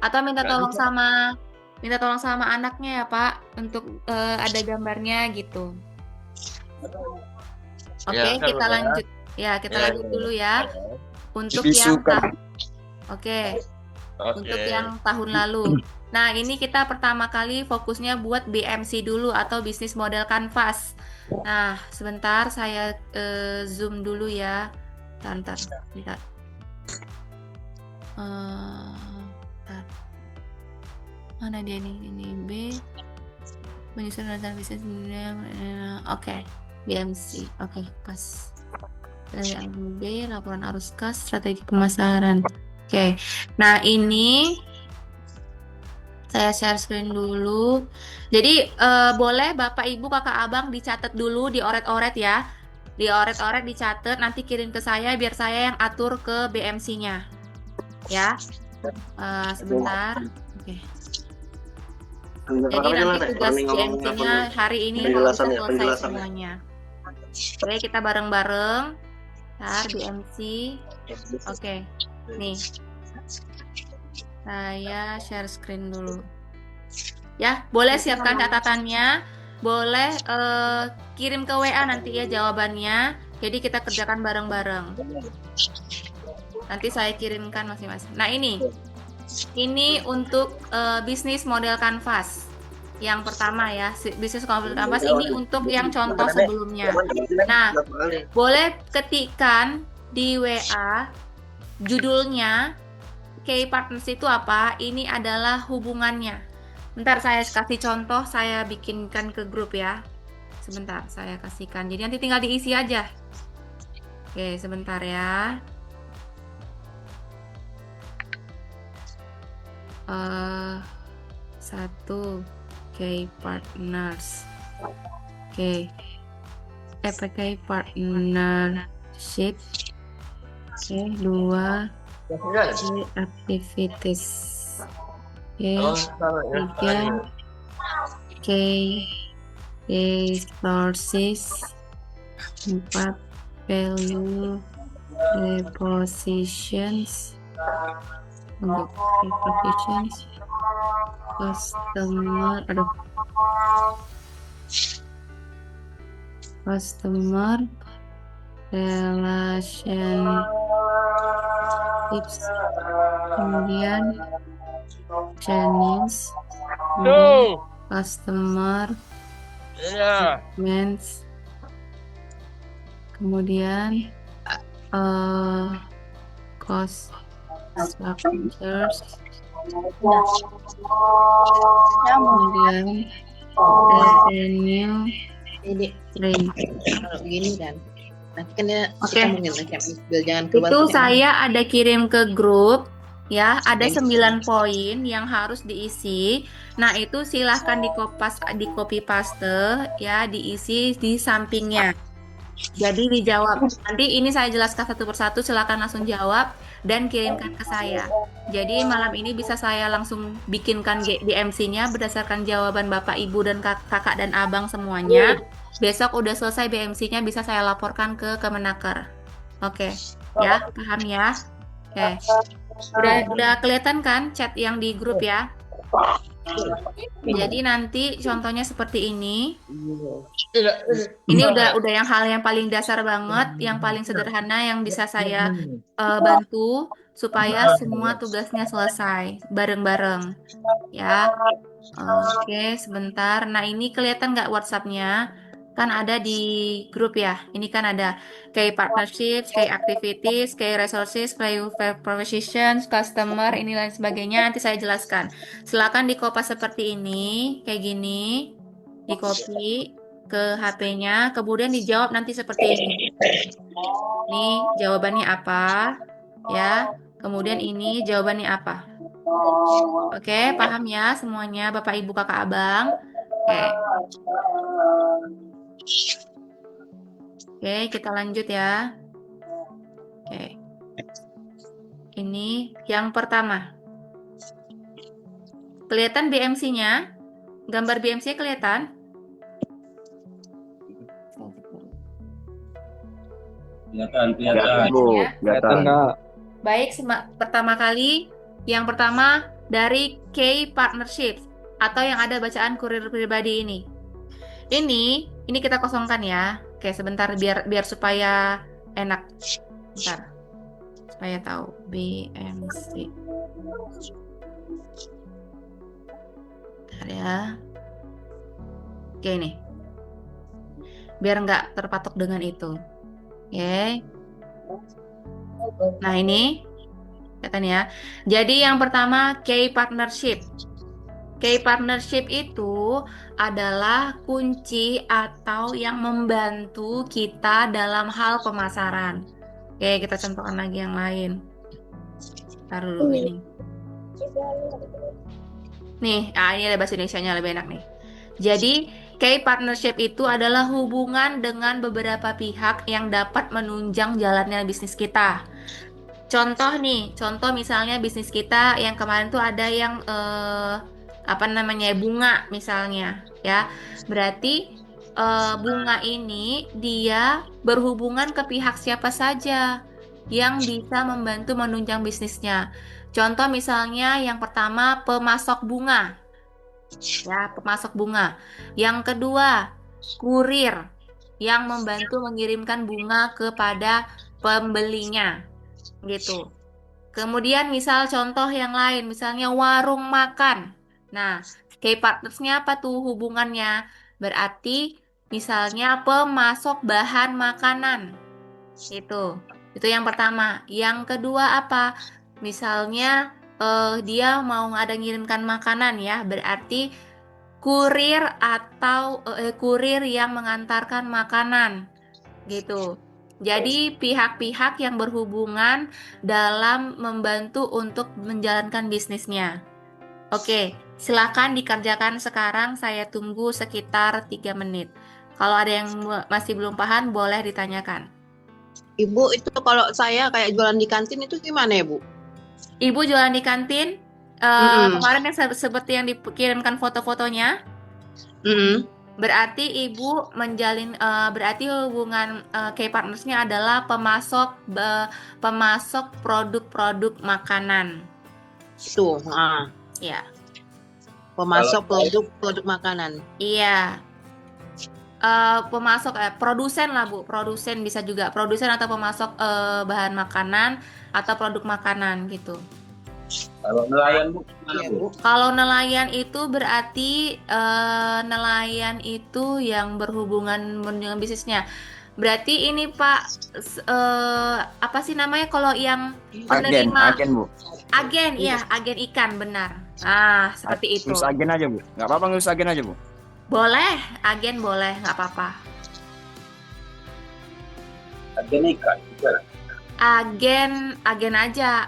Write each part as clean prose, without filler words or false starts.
Atau Nggak bisa. minta tolong sama anaknya ya Pak untuk ada gambarnya gitu. Oke, Ya kan kita udah. lanjut. Ya, kita Ya, lanjut ya. dulu ya. Untuk yang Dibisukan. Oke, untuk Oke. yang tahun lalu. Nah, ini kita pertama kali fokusnya buat BMC dulu atau bisnis model kanvas. Nah, sebentar saya zoom dulu ya. Bentar, bentar. Bentar. Mana dia nih? Ini B. Menyusun rencana bisnis dunia. Oke, BMC. Oke, pas. Dari B, laporan arus kas, strategi pemasaran. Oke, nah ini saya share screen dulu. Jadi boleh Bapak Ibu Kakak Abang dicatat dulu, dioret-oret ya. Dioret-oret, dicatat, nanti kirim ke saya biar saya yang atur ke BMC-nya. Ya, sebentar. Oke. Jadi nanti tugas BMC-nya hari ini kalau bisa selesai semuanya. Oke, kita bareng-bareng. Ntar BMC. Oke, nih. Saya share screen dulu. Ya, boleh siapkan catatannya. Boleh kirim ke WA nanti ya jawabannya. Jadi kita kerjakan bareng-bareng. Nanti saya kirimkan masing-masing. Nah, ini untuk bisnis model kanvas. Yang pertama ya, bisnis model kanvas ini untuk yang contoh sebelumnya. Nah, boleh ketikkan di WA judulnya key partners itu apa? Ini adalah hubungannya. Bentar saya kasih contoh, saya bikinkan ke grup ya. Sebentar, saya kasihkan. Jadi nanti tinggal diisi aja. Oke, sebentar ya. Satu, key partners. Oke. Key partnership. Oke, 2. Activities. Oke, 3. Key resources. 4. Value repositions. Untuk repositions. Customer relationships, kemudian channels, customer segments, kemudian cost structures, kemudian revenue range. Kalau gini kan, nanti kan dia Oke. jangan keluar. Itu saya ada kirim ke grup ya, ada 9 poin yang harus diisi. Nah, itu silahkan di copy paste ya, diisi di sampingnya. Jadi dijawab. Nanti ini saya jelaskan satu persatu, silakan langsung jawab dan kirimkan ke saya. Jadi malam ini bisa saya langsung bikinkan BMC-nya berdasarkan jawaban Bapak, Ibu, dan kakak dan abang semuanya. Besok udah selesai BMC-nya bisa saya laporkan ke Kemenaker. Oke, ya, paham ya? Oke. Udah kelihatan kan chat yang di grup ya? Jadi nanti contohnya seperti ini. Ini udah yang hal yang paling dasar banget, yang paling sederhana yang bisa saya bantu supaya semua tugasnya selesai bareng-bareng. Ya. Oke, sebentar. Nah, ini kelihatan nggak WhatsApp-nya? Kan ada di grup ya. Ini kan ada kayak partnerships, kayak activities, kayak resources, kayak propositions, customer, ini lain sebagainya. Nanti saya jelaskan. Silakan dikopas seperti ini, kayak gini. Di copy ke HP-nya, kemudian dijawab nanti seperti ini. Ini jawabannya apa? Ya. Kemudian ini jawabannya apa? Oke, paham ya semuanya, Bapak, Ibu, Kakak, Abang? Oke. Oke, kita lanjut ya. Oke. Ini yang pertama. Kelihatan BMC-nya? Gambar BMC kelihatan? Kelihatan. Baik, pertama kali. Yang pertama, dari K partnership atau yang ada bacaan kurir pribadi ini. Ini kita kosongkan ya. Oke, sebentar biar supaya enak. Bentar. Supaya tahu BMC. Bentar ya. Oke, ini. Biar nggak terpatok dengan itu. Oke. Nah, ini. Kelihatan ya. Jadi yang pertama K partnership. K partnership itu adalah kunci atau yang membantu kita dalam hal pemasaran. Oke, kita contohkan lagi yang lain. Taruh dulu ini. Nih, ini ada bahasa Indonesianya lebih enak nih. Jadi, K partnership itu adalah hubungan dengan beberapa pihak yang dapat menunjang jalannya bisnis kita. Contoh nih, contoh misalnya bisnis kita yang kemarin tuh ada yang apa namanya bunga misalnya, ya. Berarti bunga ini dia berhubungan ke pihak siapa saja yang bisa membantu menunjang bisnisnya. Contoh misalnya yang pertama pemasok bunga, ya pemasok bunga. Yang kedua kurir yang membantu mengirimkan bunga kepada pembelinya gitu. Kemudian misal contoh yang lain, misalnya warung makan. Nah, key partnersnya apa tuh hubungannya? Berarti misalnya pemasok bahan makanan. Itu yang pertama. Yang kedua apa? Misalnya dia mau ada ngirimkan makanan ya, berarti kurir atau kurir yang mengantarkan makanan gitu. Jadi pihak-pihak yang berhubungan dalam membantu untuk menjalankan bisnisnya. Oke, silakan dikerjakan sekarang. Saya tunggu sekitar 3 menit. Kalau ada yang masih belum paham, boleh ditanyakan. Ibu, itu kalau saya kayak jualan di kantin itu gimana ya, Bu? Ibu jualan di kantin, kemarin yang seperti yang dikirimkan foto-fotonya, berarti ibu menjalin, berarti hubungan key partnersnya adalah pemasok produk-produk makanan. Itu, Ya. pemasok produk makanan. Iya. Pemasok produsen lah Bu, produsen bisa juga produsen atau pemasok bahan makanan atau produk makanan gitu. Kalau nelayan Bu, gimana Bu? Kalau nelayan itu berarti nelayan itu yang berhubungan dengan bisnisnya. Berarti ini Pak, apa sih namanya kalau yang penerima? Agen Bu. Agen, iya, agen ikan benar. Seperti itu. Nulis agen aja Bu. Nggak apa-apa nulis agen aja Bu. Boleh, agen boleh, nggak apa-apa. Agen ikan juga. Agen aja,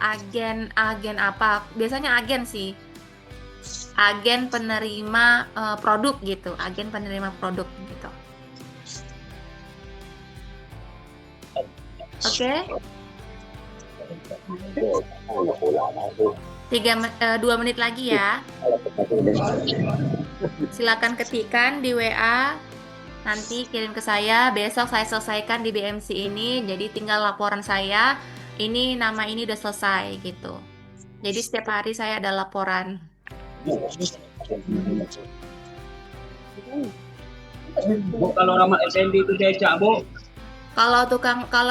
agen apa? Biasanya agen sih. Agen penerima produk gitu, agen penerima produk gitu. Oke? 2 menit lagi ya. Silakan ketikkan di WA. Nanti kirim ke saya, besok saya selesaikan di BMC ini, jadi tinggal laporan saya, ini nama ini udah selesai gitu. Jadi setiap hari saya ada laporan. Bu, kalau ramah SND itu becak Bu. Kalau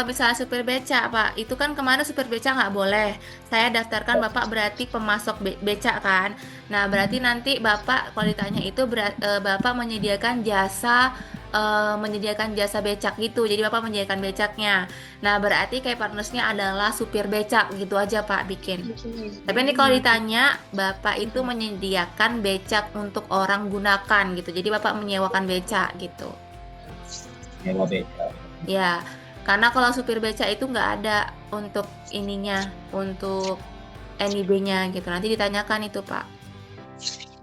misalnya supir beca Pak, itu kan kemarin supir beca nggak boleh. Saya daftarkan Bapak berarti pemasok beca kan. Nah berarti nanti Bapak kalau ditanya itu Bapak menyediakan jasa becak gitu. Jadi Bapak menyediakan becaknya. Nah berarti kayak partnersnya adalah supir becak gitu aja Pak bikin. Tapi ini kalau ditanya Bapak itu menyediakan becak untuk orang gunakan gitu. Jadi Bapak menyewakan becak gitu. Nyewa becak. Ya, karena kalau supir beca itu nggak ada untuk ininya, untuk NIB-nya gitu. Nanti ditanyakan itu, Pak.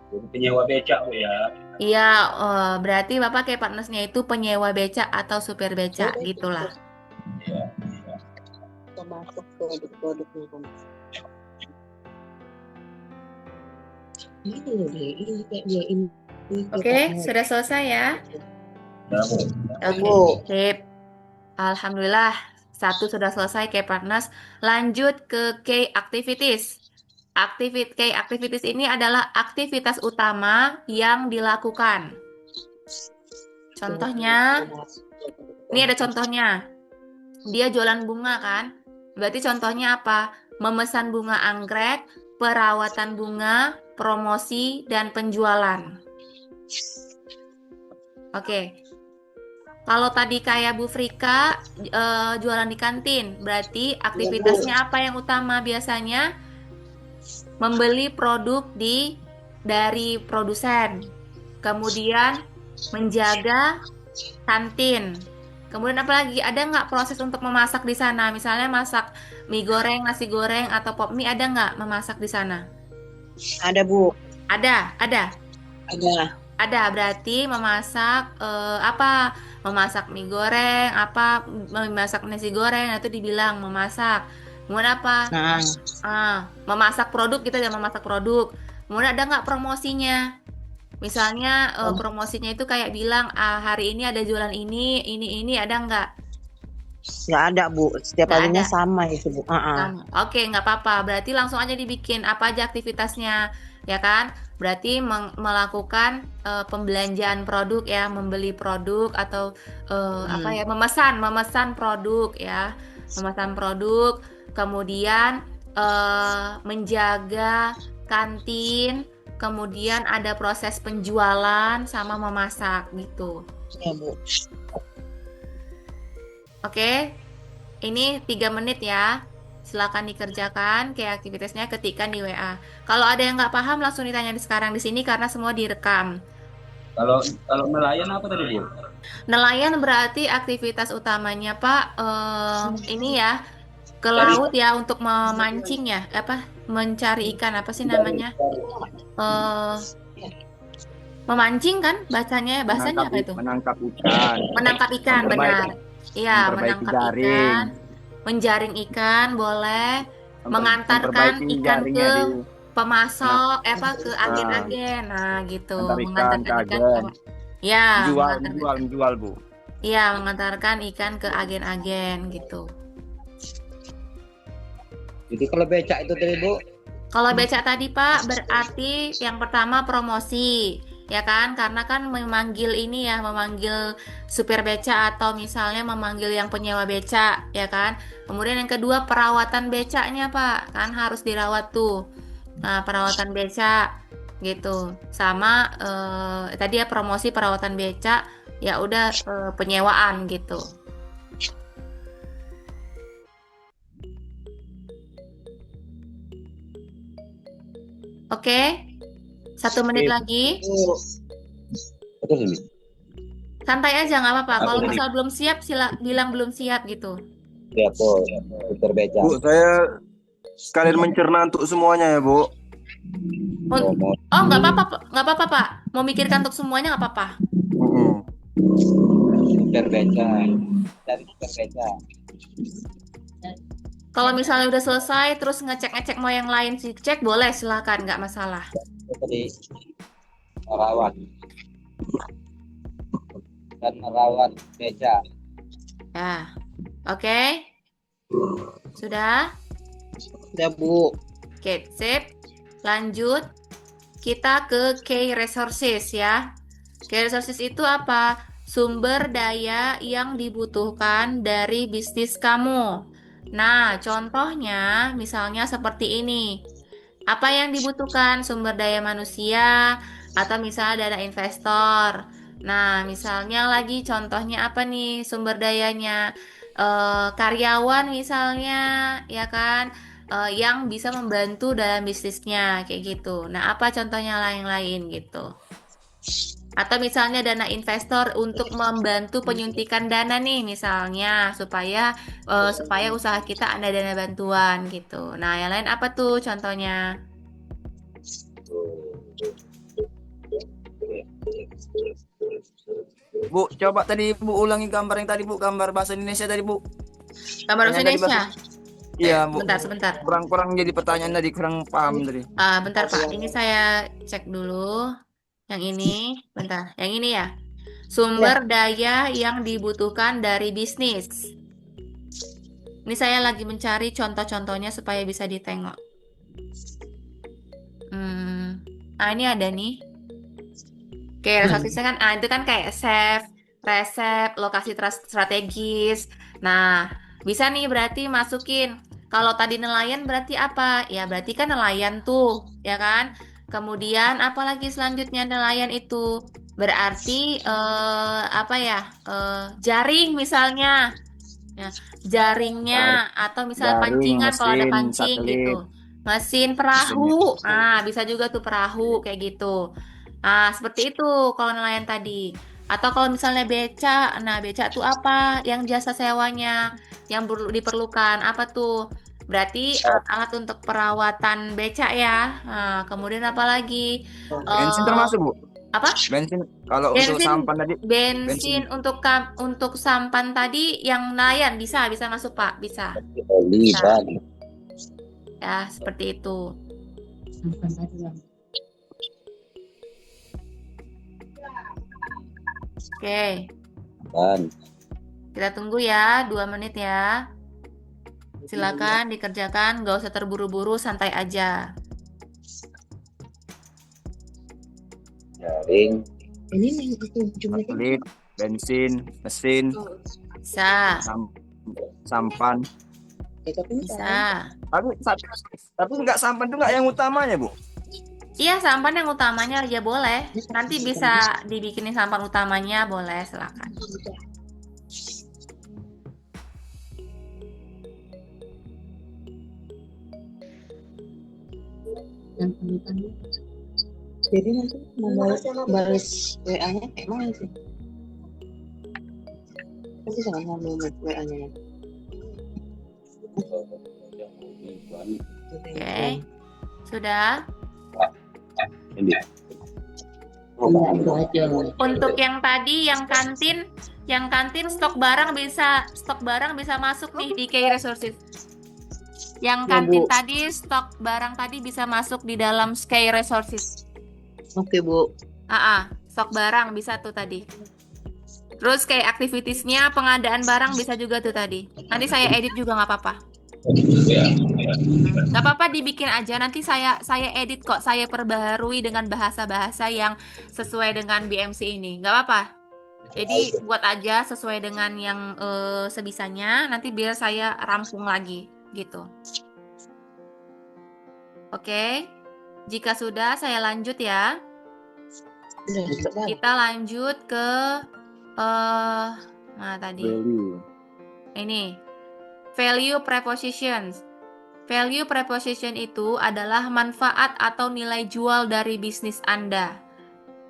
Jadi penyewa becak Bu ya. Iya, berarti Bapak kayak partnersnya itu penyewa beca atau supir beca, gitulah. Iya. Pemasok produk-produk ini. Oke, sudah selesai ya? Oke, sip. Alhamdulillah, 1 sudah selesai K partners. Lanjut ke K activities. Key activities ini adalah aktivitas utama yang dilakukan. Contohnya, ini ada contohnya. Dia jualan bunga kan? Berarti contohnya apa? Memesan bunga anggrek, perawatan bunga, promosi, dan penjualan. Oke. Kalau tadi kayak Bu Frika jualan di kantin, berarti aktivitasnya apa yang utama biasanya? Membeli produk dari produsen. Kemudian menjaga kantin. Kemudian apalagi ada nggak proses untuk memasak di sana? Misalnya masak mie goreng, nasi goreng, atau pop mie, ada nggak memasak di sana? Ada, Bu. Ada. Ada. Berarti memasak apa? Memasak mie goreng, apa? Memasak nasi goreng, itu dibilang memasak. Kemudian apa? Nah, Memasak produk, kita udah memasak produk. Kemudian ada nggak promosinya? Misalnya promosinya itu kayak bilang, hari ini ada jualan ini, ada nggak? nggak ada, Bu. Setiap Nggak harinya ada. sama itu, Bu. Sama. Oke, nggak apa-apa. Berarti langsung aja dibikin apa aja aktivitasnya, ya kan? Berarti melakukan pembelanjaan produk ya, membeli produk atau apa ya, memesan produk ya, memesan produk, kemudian menjaga kantin, kemudian ada proses penjualan sama memasak gitu. Ya, Bu. Oke, ini 3 menit ya. Silakan dikerjakan kayak aktivitasnya, ketikkan di WA. Kalau ada yang nggak paham langsung ditanya sekarang di sini karena semua direkam. Kalau nelayan apa tadi, Bu? Nelayan berarti aktivitas utamanya Pak ini ya, ke laut ya untuk memancing ya, apa mencari ikan, apa sih namanya? Eh, Memancing kan bahasanya apa itu? Menangkap ikan, Menangkap ikan, benar. Iya, memperbaiki menangkap jaring, ikan, menjaring ikan, boleh. Mengantarkan memperbaiki ikan jaringnya ke di pemasok, ke agen-agen. Nah, gitu. antar ikan ke Mengantarkan ikan agen, ya, menjual, Bu. iya, mengantarkan ikan ke agen-agen gitu. Jadi kalau becak itu tadi, Bu? Kalau becak tadi Pak, berarti yang pertama promosi, ya kan? Karena kan memanggil ini ya, memanggil supir becak atau misalnya memanggil yang penyewa becak, ya kan? Kemudian yang kedua perawatan becaknya Pak, kan harus dirawat tuh. Nah, perawatan becak gitu. Sama tadi ya promosi perawatan becak, ya udah penyewaan gitu. Oke, 1 menit lagi. Betul ini. Santai aja nggak apa-apa. Kalau Aku misal belum siap, bilang belum siap gitu. Ya, Bu. Putar becak. Bu, saya sekalian mencerna untuk semuanya ya, Bu. Oh, nggak apa-apa Pak. Mau mikirkan untuk semuanya nggak apa-apa. Putar becak. Dari putar becak. Kalau misalnya udah selesai, terus ngecek-ngecek mau yang lain sih cek, boleh silakan, nggak masalah. Tadi merawat dan merawat becak. Ya, oke. Sudah? Udah, Bu. Oke, sip. Lanjut. Kita ke key resources ya. Key resources itu apa? Sumber daya yang dibutuhkan dari bisnis kamu. Nah, contohnya misalnya seperti ini. Apa yang dibutuhkan? Sumber daya manusia atau misalnya dana investor. Nah, misalnya lagi contohnya apa nih sumber dayanya? Karyawan misalnya, ya kan? Yang bisa membantu dalam bisnisnya kayak gitu. Nah, apa contohnya lain-lain gitu? Atau misalnya dana investor untuk membantu penyuntikan dana nih misalnya supaya usaha kita ada dana bantuan gitu. Nah, yang lain apa tuh contohnya? Bu, coba tadi Bu ulangi gambar yang tadi, Bu, gambar bahasa Indonesia tadi, Bu. Gambar bahasa Yang tadi Indonesia. Iya, Bu. Sebentar. Kurang jadi pertanyaan tadi, kurang paham tadi. Bentar Pak, ini saya cek dulu. Yang ini, bentar. Yang ini ya. Sumber daya yang dibutuhkan dari bisnis. Ini saya lagi mencari contoh-contohnya supaya bisa ditengok. Nah, ini ada nih. Kayak resourcesnya kan, itu kan kayak chef, resep, lokasi strategis. Nah, bisa nih berarti masukin. Kalau tadi nelayan berarti apa? Ya berarti kan nelayan tuh, ya kan? Kemudian apalagi selanjutnya nelayan itu berarti apa ya? Jaring misalnya. Ya, jaringnya atau misalnya Jaring, pancingan kalau ada mesin, pancing satelit, gitu. Mesin mesinnya. perahu. Nah, bisa juga tuh perahu kayak gitu. Nah, seperti itu kalau nelayan tadi. Atau kalau misalnya beca, nah beca tuh apa? Yang jasa sewanya yang diperlukan apa tuh? Berarti alat-alat untuk perawatan beca ya. Nah, kemudian apa lagi? Bensin Eh, termasuk, Bu. apa? Bensin kalau untuk Bensin, sampan tadi, bensin bensin. untuk sampan tadi yang nelayan bisa masuk Pak, bisa. Oli, Bisa. ban. Ya, seperti itu. Oke, Ban. kita tunggu ya 2 menit ya. Silakan dikerjakan, nggak usah terburu-buru, santai aja. Jaring. Ini nih ujungnya. Satelit, bensin, mesin, Bisa, sampan. bisa. Tapi nggak sampan itu nggak yang utamanya, Bu. Iya, sampan yang utamanya ya boleh. Nanti bisa dibikinin sampan utamanya, boleh, silakan. Jadi nanti mau balas WA-nya kayak mana sih? Nanti jangan mau WA-nya nanti. Oke, sudah. Ini. Itu aja. Untuk yang tadi, yang kantin stok barang bisa masuk nih di Key Resources. Yang kantin tadi stok barang tadi bisa masuk di dalam Key Resources. Oke, Bu. Stok barang bisa tuh tadi. Terus kayak activitiesnya pengadaan barang bisa juga tuh tadi. Nanti saya edit juga nggak apa-apa. Nggak apa-apa dibikin aja. Nanti saya edit kok. Saya perbaharui dengan bahasa-bahasa yang sesuai dengan BMC ini. Nggak apa-apa. Jadi buat aja sesuai dengan yang sebisanya. Nanti biar saya rampung lagi gitu. Oke. Jika sudah saya lanjut ya. Kita lanjut ke tadi. Ini value prepositions. Value preposition itu adalah manfaat atau nilai jual dari bisnis Anda.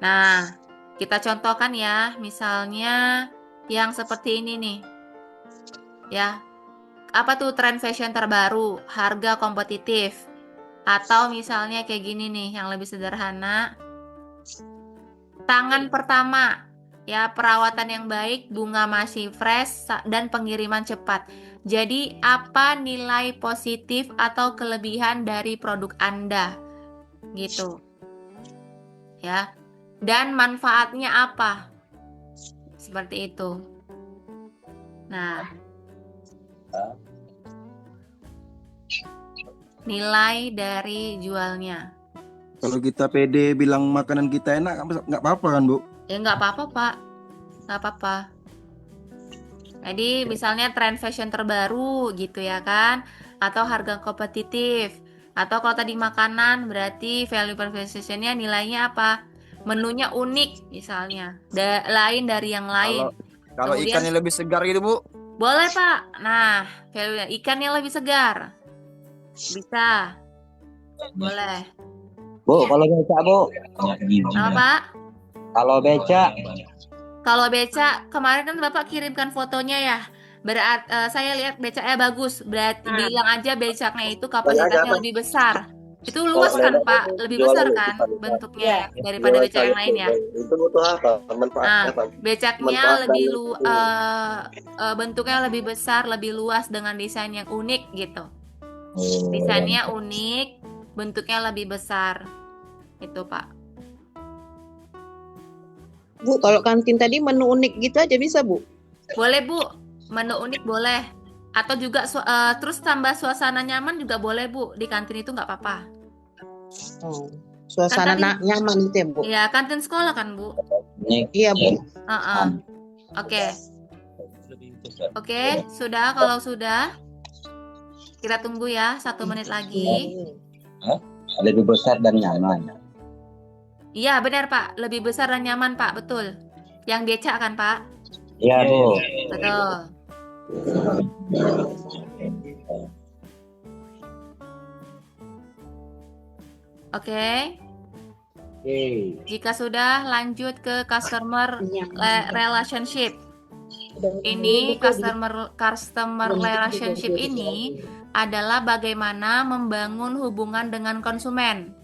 Nah, kita contohkan ya, misalnya yang seperti ini nih. Ya. Apa tuh tren fashion terbaru, harga kompetitif. Atau misalnya kayak gini nih, yang lebih sederhana. Tangan pertama, ya perawatan yang baik, bunga masih fresh, dan pengiriman cepat. Jadi apa nilai positif atau kelebihan dari produk Anda? Gitu. Ya. Dan manfaatnya apa? Seperti itu. Nah. Nilai dari jualnya. Kalau kita pede bilang makanan kita enak, nggak apa-apa kan, Bu? Ya nggak apa-apa, Pak. Nggak apa-apa. Jadi misalnya tren fashion terbaru gitu ya kan. Atau harga kompetitif. Atau kalau tadi makanan berarti value proposition-nya nilainya apa? Menunya unik misalnya. Lain dari yang lain. Kalau Kemudian, ikannya lebih segar gitu, Bu? boleh, Pak. Nah, value ikannya lebih segar. Bisa. Boleh. Bu, kalau beca, Bu. Apa, Pak? Kalau beca. Kalau beca, kemarin kan Bapak kirimkan fotonya ya. Berarti saya lihat becaknya bagus. Berarti bilang aja becaknya itu kapasitasnya lebih besar. Itu luas kan, Pak? Lebih besar kan bentuknya daripada becak yang lain ya. Itu butuh apa? Manfaatnya apa? Becaknya lebih bentuknya lebih besar, lebih luas dengan desain yang unik gitu. Desainnya unik, bentuknya lebih besar. Itu, Pak. Bu, kalau kantin tadi menu unik gitu aja bisa, Bu? Boleh, Bu. Menu unik boleh. Atau juga terus tambah suasana nyaman juga boleh, Bu. Di kantin itu nggak apa-apa. Oh. Suasana tadi nyaman itu ya, Bu. ya kantin sekolah kan, Bu? Ini Iya, Bu. Heeh. Oke. Oke, sudah. Kalau sudah, kita tunggu ya 1 menit lagi. lebih besar dan nyaman. Iya, benar, Pak. Lebih besar dan nyaman, Pak. Betul. Yang becak kan, Pak? Iya, Bu. Betul. Oke. Jika sudah, lanjut ke customer relationship. Ini customer relationship ini adalah bagaimana membangun hubungan dengan konsumen.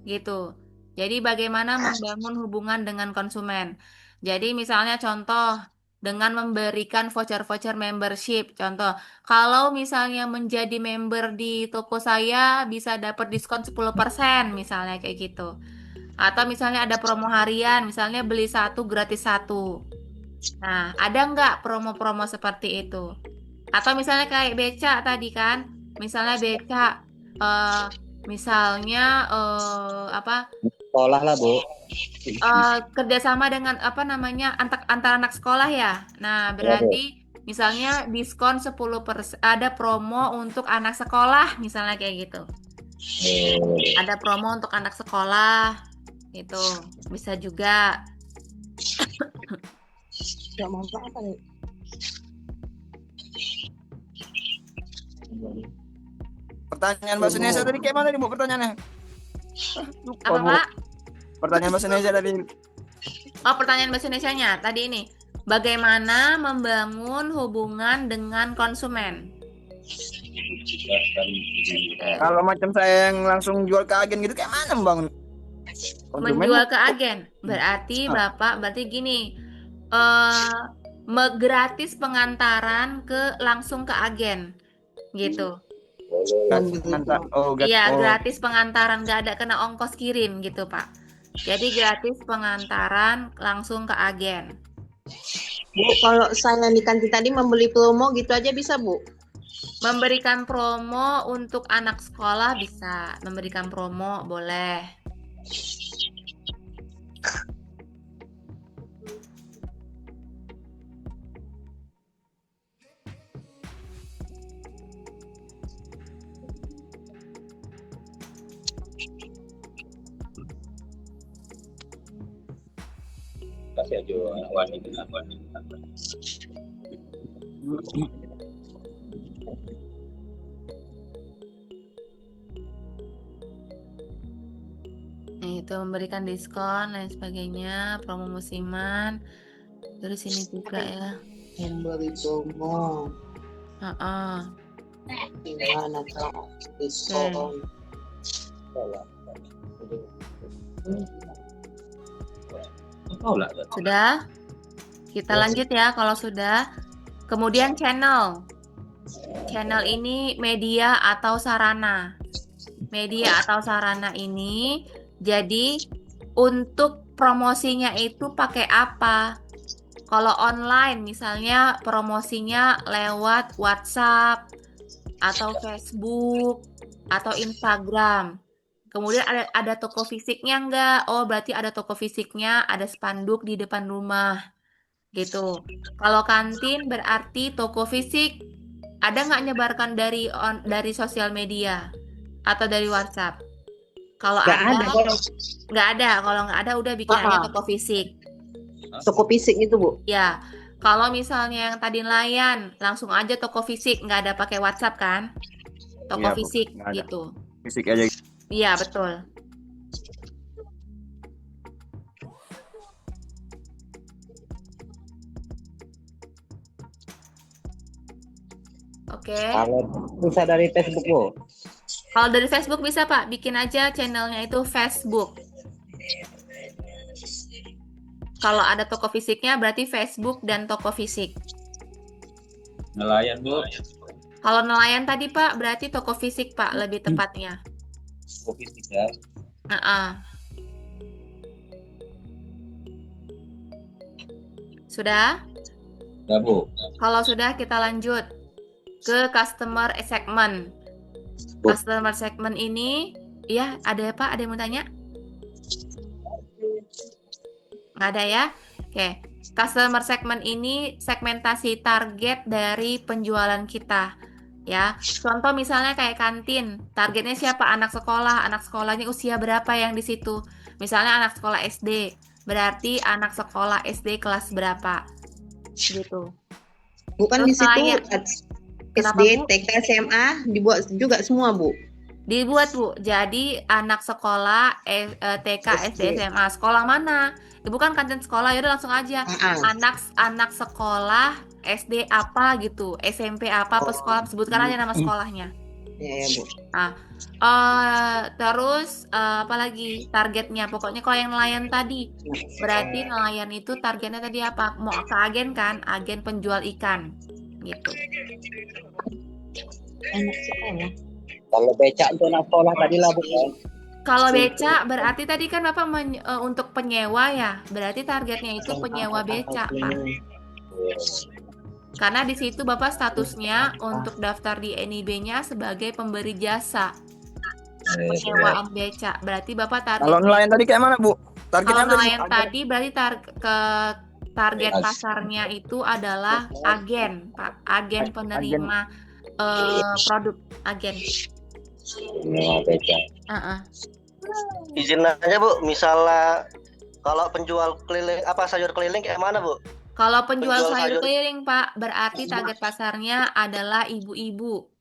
Gitu. Jadi bagaimana membangun hubungan dengan konsumen. Jadi misalnya contoh dengan memberikan voucher-voucher membership. Contoh, kalau misalnya menjadi member di toko saya bisa dapat diskon 10% misalnya kayak gitu. Atau misalnya ada promo harian, misalnya beli 1 gratis 1. Nah, ada nggak promo-promo seperti itu? Atau misalnya kayak becak tadi kan, misalnya becak, misalnya apa? Sekolah lah, Bu. Kerjasama dengan apa namanya antar anak sekolah ya. Nah, berarti misalnya diskon 10%, ada promo untuk anak sekolah, misalnya kayak gitu. Ada promo untuk anak sekolah, itu bisa juga. Pertanyaan bahasa Indonesia tadi kayak mana nih, Bu, pertanyaannya? Lupa, Apa, Bu. Pak? Pertanyaan bahasa Indonesia tadi. Oh, pertanyaan bahasa Indonesianya tadi ini. Bagaimana membangun hubungan dengan konsumen? Kalau macam saya yang langsung jual ke agen gitu, kayak mana membangun konsumen? Menjual ke agen. Berarti Bapak, berarti gini. Gratis pengantaran langsung ke agen. Gitu. Iya, gratis pengantaran, nggak ada kena ongkos kirim gitu, Pak. Jadi gratis pengantaran langsung ke agen. Bu, kalau saya di kantin tadi membeli promo gitu aja bisa, Bu? Memberikan promo untuk anak sekolah bisa. Memberikan promo boleh. Kasih aja wanita. Itu memberikan diskon dan sebagainya, promo musiman. Terus ini juga ya. Membeli promo. Gimana Kak? Diskon. Sudah? Kita lanjut ya kalau sudah. Kemudian channel. Channel ini media atau sarana. Media atau sarana ini jadi untuk promosinya itu pakai apa? Kalau online misalnya promosinya lewat WhatsApp atau Facebook atau Instagram. Kemudian ada toko fisiknya enggak? Oh, berarti ada toko fisiknya, ada spanduk di depan rumah. Gitu. Kalau kantin berarti toko fisik. Ada nggak nyebarkan dari sosial media atau dari WhatsApp? Kalau ada, nggak ada. Kalau nggak ada, udah bikin aja toko fisik. Toko fisik itu, Bu? Ya. Kalau misalnya yang tadi nelayan, langsung aja toko fisik, nggak ada pakai WhatsApp kan? Toko Iya, Bu. fisik Nggak ada. gitu. Fisik aja. Iya, betul. Oke. Kalau bisa dari Facebook, Bu. Kalau dari Facebook bisa, Pak. Bikin aja channelnya itu Facebook. Kalau ada toko fisiknya berarti Facebook dan toko fisik. Nelayan, Bu. Kalau nelayan tadi, Pak, berarti toko fisik, Pak, lebih tepatnya. Kopi tiga. Sudah? Ya, Bu. Kalau sudah, kita lanjut ke customer segment. Bu. Customer segment ini, ya, ada Pak? Ada yang mau tanya? Nggak ada ya? Oke. Customer segment ini segmentasi target dari penjualan kita. Ya, contoh misalnya kayak kantin, targetnya siapa? Anak sekolahnya usia berapa yang di situ? Misalnya anak sekolah SD, berarti anak sekolah SD kelas berapa? Gitu. Bukan Terus di situ lainnya. Kenapa, SD, Bu? TK, SMA dibuat juga semua, Bu. Dibuat, Bu. Jadi anak sekolah TK, SD, SMA. Sekolah mana? Ibu kan kantin sekolah, yaudah langsung aja. Anak sekolah SD apa gitu, SMP apa, sekolah sebutkan aja nama sekolahnya. Ya, Bu. Terus apa lagi targetnya? Pokoknya kalau yang nelayan tadi, berarti nelayan itu targetnya tadi apa? Mau ke agen kan? Agen penjual ikan, gitu. Anak sekolah. Kalau becak untuk anak sekolah tadi lah Bu. Kalau beca berarti tadi kan Bapak untuk penyewa ya, berarti targetnya itu penyewa beca, Pak. Karena di situ Bapak statusnya untuk daftar di NIB-nya sebagai pemberi jasa. Penyewaan beca. Berarti Bapak target. Kalau nelayan tadi kayak mana, Bu? Kalau nelayan tadi berarti target pasarnya itu adalah agen, Pak. Agen penerima produk, agen. Beca. Izin aja Bu, misalnya kalau penjual keliling sayur keliling kayak mana Bu? Kalau penjual sayur keliling, Pak, berarti target pasarnya adalah ibu-ibu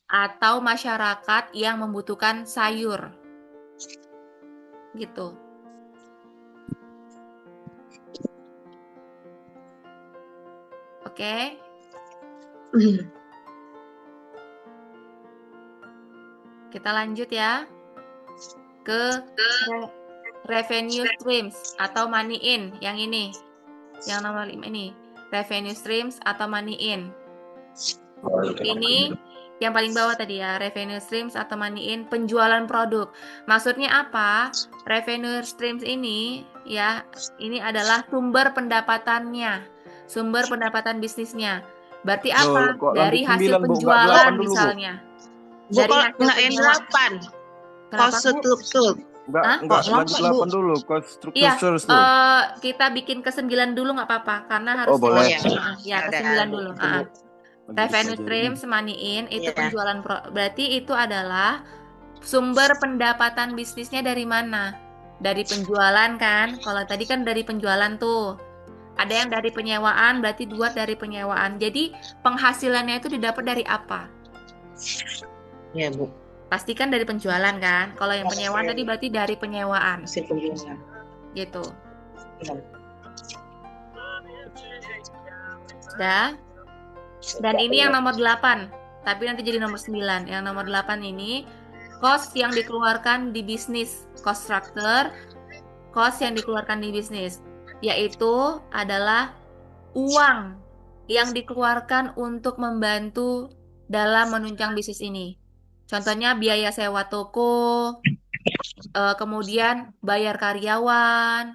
atau masyarakat yang membutuhkan sayur. Gitu. Oke. Kita lanjut ya ke revenue streams atau money in yang ini. Yang nomor 5 ini. Revenue streams atau money in. Ini yang paling bawah tadi ya, revenue streams atau money in, penjualan produk. Maksudnya apa? Revenue streams ini ya, ini adalah sumber pendapatannya. Sumber pendapatan bisnisnya. Berarti apa? Dari hasil penjualan misalnya. Dari hasil penjualan. Kenapa, Bu? Enggak, 98 dulu, cost structure Iya, search tuh. kita bikin ke 9 dulu nggak apa-apa, karena harus boleh. Ya, ke 9 dulu. Revenue stream, money in, itu penjualan berarti itu adalah sumber pendapatan bisnisnya dari mana? Dari penjualan kan? Kalau tadi kan dari penjualan tuh. Ada yang dari penyewaan, berarti 2 dari penyewaan. Jadi penghasilannya itu didapat dari apa? Ya, Bu. Pastikan dari penjualan kan? Kalau yang penyewaan tadi berarti dari penyewaan. Hasil penjualan. Gitu. Sudah? Dan ini yang nomor 8, tapi nanti jadi nomor 9. Yang nomor 8 ini cost yang dikeluarkan di bisnis, cost structure, cost yang dikeluarkan di bisnis, yaitu adalah uang yang dikeluarkan untuk membantu dalam menunjang bisnis ini. Contohnya biaya sewa toko, kemudian bayar karyawan,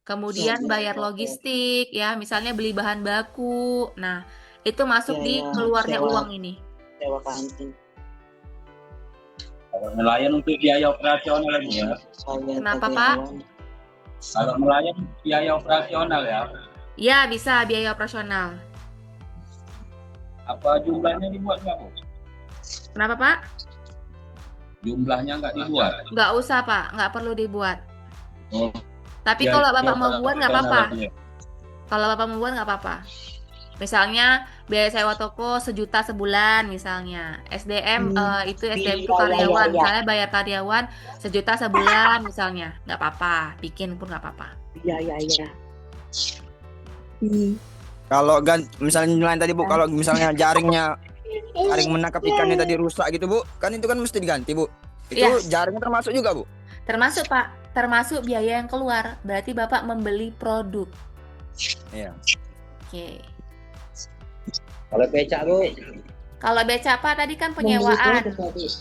kemudian bayar logistik, ya, misalnya beli bahan baku. Nah, itu masuk di keluarnya uang ini. Sewa kantin. Kalau nelayan untuk biaya operasional ya. Kenapa, Pak? Kalau nelayan biaya operasional ya. Ya, bisa biaya operasional. Apa jumlahnya dibuat nggak, Bu? Kenapa, Pak? Jumlahnya nggak dibuat. Nggak usah, Pak. Nggak perlu dibuat. Oh. Tapi kalau Bapak mau buat nggak apa-apa. Kalau Bapak mau buat nggak apa-apa. Misalnya biaya sewa toko 1 juta sebulan misalnya. SDM itu SDM itu karyawan. Misalnya bayar karyawan 1 juta sebulan misalnya. Nggak apa-apa. Bikin pun nggak apa-apa. Iya. Kalau misalnya nelayan tadi, Bu, kalau misalnya jaring menangkap ikannya tadi rusak gitu, Bu, kan itu kan mesti diganti, Bu. Itu jaringnya termasuk juga, Bu? Termasuk, Pak. Termasuk biaya yang keluar. Berarti Bapak membeli produk. Iya. Oke. Kalau becak Bu? Kalau beca Pak tadi kan penyewaan.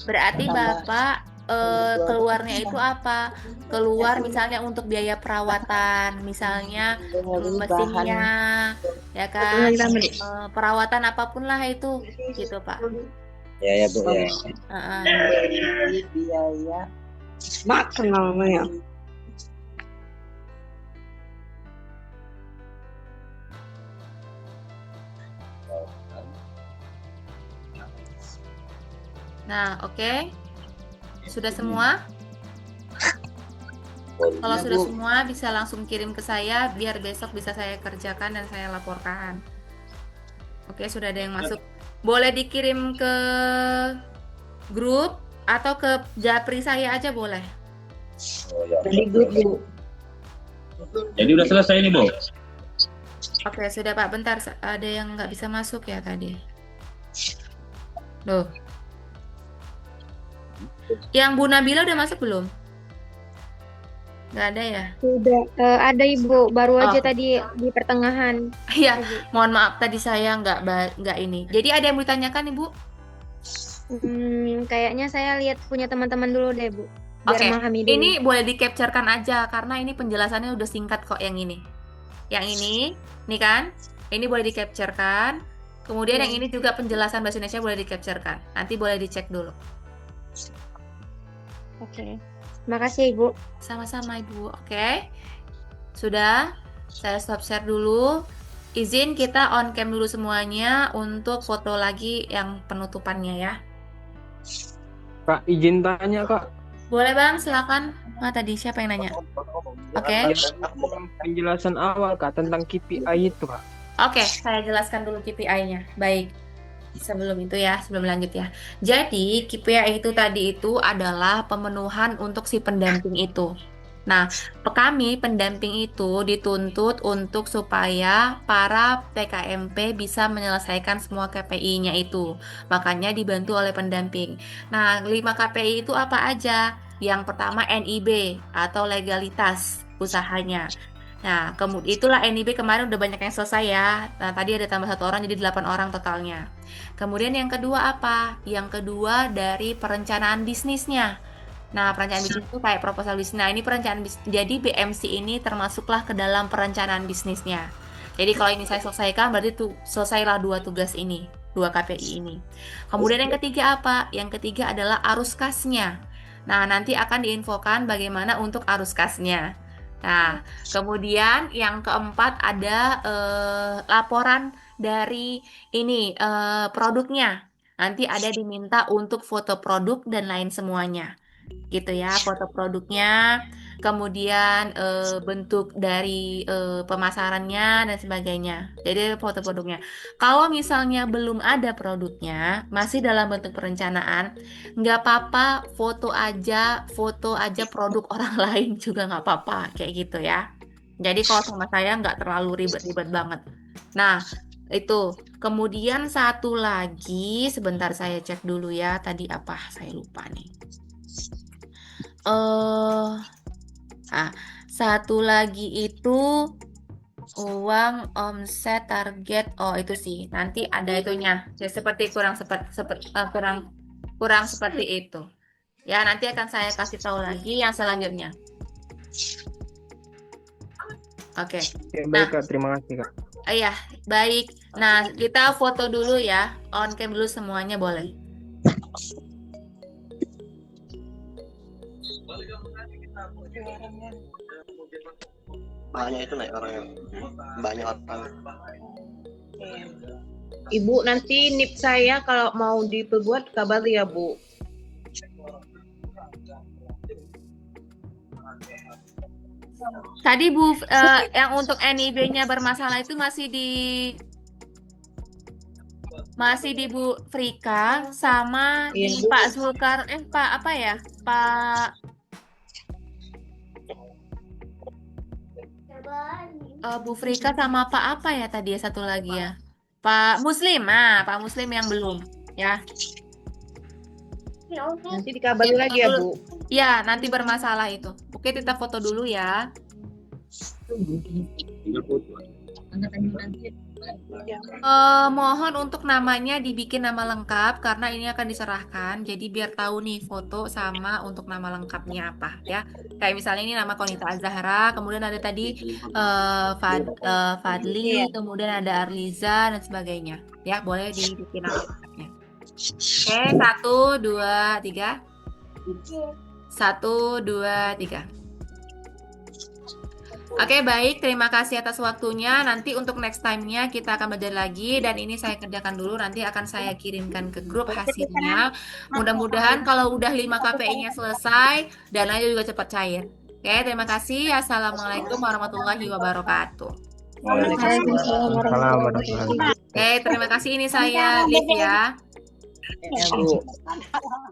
Berarti Bapak keluarnya itu apa? Keluar misalnya untuk biaya perawatan, misalnya mesinnya, ya kan? Perawatan apapun lah itu, gitu Pak. Ya Bu ya. Biaya makan namanya. Nah, oke. Sudah semua? Kalau sudah semua bisa langsung kirim ke saya biar besok bisa saya kerjakan dan saya laporkan. Oke, sudah ada yang masuk. Boleh dikirim ke grup atau ke japri saya aja boleh. Jadi grup Bu. Jadi udah selesai nih, Bu. Oke, sudah Pak. Bentar, ada yang nggak bisa masuk ya tadi. Loh. Yang Bu Nabila udah masuk belum? Nggak ada ya? Sudah ada Ibu, baru aja Oh. tadi di pertengahan. Iya, mohon maaf tadi saya nggak ini. Jadi ada yang mau ditanyakan Ibu? Kayaknya saya lihat punya teman-teman dulu deh Bu, biar Oke, memahami dulu. ini boleh di-capturekan aja karena ini penjelasannya udah singkat kok yang ini. Yang ini, nih kan? Ini boleh di-capturekan. Kemudian yang ini juga penjelasan bahasa Indonesia boleh di-capturekan. Nanti boleh dicek dulu. Oke, makasih Ibu. Sama-sama Ibu. Oke. Sudah, saya stop share dulu. Izin kita on cam dulu semuanya untuk foto lagi yang penutupannya ya. Kak, izin tanya Kak. Boleh Bang, silakan. Tadi siapa yang nanya? Oke. Penjelasan awal Kak tentang KPI itu Kak. Oke, saya jelaskan dulu KPI-nya. Baik. Sebelum itu ya, sebelum lanjut ya. Jadi, KPI itu tadi itu adalah pemenuhan untuk si pendamping itu. Nah, kami pendamping itu dituntut untuk supaya para PKMP bisa menyelesaikan semua KPI-nya itu. Makanya dibantu oleh pendamping. Nah, 5 KPI itu apa aja? Yang pertama NIB atau legalitas usahanya. Nah, kemudian itulah NIB kemarin udah banyak yang selesai ya. Nah, tadi ada tambah 1 orang jadi 8 orang totalnya. Kemudian yang kedua apa? Yang kedua dari perencanaan bisnisnya. Nah, perencanaan bisnis itu kayak proposal bisnis. Nah, ini perencanaan bisnis. Jadi BMC ini termasuklah ke dalam perencanaan bisnisnya. Jadi kalau ini saya selesaikan berarti selesailah 2 tugas ini, 2 KPI ini. Kemudian yang ketiga apa? Yang ketiga adalah arus kasnya. Nah, nanti akan diinfokan bagaimana untuk arus kasnya. Nah, kemudian yang keempat ada laporan dari ini produknya. Nanti ada diminta untuk foto produk dan lain semuanya. Gitu ya, foto produknya, kemudian bentuk dari pemasarannya dan sebagainya. Jadi foto produknya. Kalau misalnya belum ada produknya, masih dalam bentuk perencanaan, nggak apa-apa, foto aja produk orang lain juga nggak apa-apa, kayak gitu ya. Jadi kalau sama saya nggak terlalu ribet-ribet banget. Nah, itu. Kemudian satu lagi, sebentar saya cek dulu ya, tadi apa? Saya lupa nih. Satu lagi itu uang omset target. Oh, itu sih. Nanti ada itunya. Ya, seperti kurang seperti itu. Ya, nanti akan saya kasih tahu lagi yang selanjutnya. Oke. Baik Kak, terima kasih Kak. Iya, baik. Nah, kita foto dulu ya. On cam dulu semuanya boleh. Banyak itu naik orang yang banyak orang. Ibu nanti NIP saya kalau mau diperbuat kabari ya Bu. Tadi Bu, yang untuk NIB-nya bermasalah itu masih di Bu Frika sama di Bu. Pak Zulkar, Pak apa ya? Pak Bu Frika sama Pak apa ya tadi ya satu lagi ya? Pak Muslim, Pak Muslim yang belum ya. Nanti dikabari lagi ya Bu. Ya, nanti bermasalah itu. Oke, kita foto dulu ya. Mohon untuk namanya dibikin nama lengkap karena ini akan diserahkan. Jadi biar tahu nih foto sama untuk nama lengkapnya apa ya. Kayak misalnya ini nama Konita Azahra, kemudian ada tadi Fadli, kemudian ada Arliza dan sebagainya. Ya, boleh dibikin nama lengkapnya. Oke, 1, 2, 3. 1, 2, 3. Oke, baik. Terima kasih atas waktunya. Nanti untuk next time-nya kita akan belajar lagi. Dan ini saya kerjakan dulu. Nanti akan saya kirimkan ke grup hasilnya. Mudah-mudahan kalau udah 5 KPI-nya selesai, dananya juga cepat cair. Oke, terima kasih. Assalamualaikum warahmatullahi wabarakatuh. Waalaikumsalam warahmatullahi wabarakatuh. Oke, terima kasih. Ini saya Liv ya. Ya, Bu.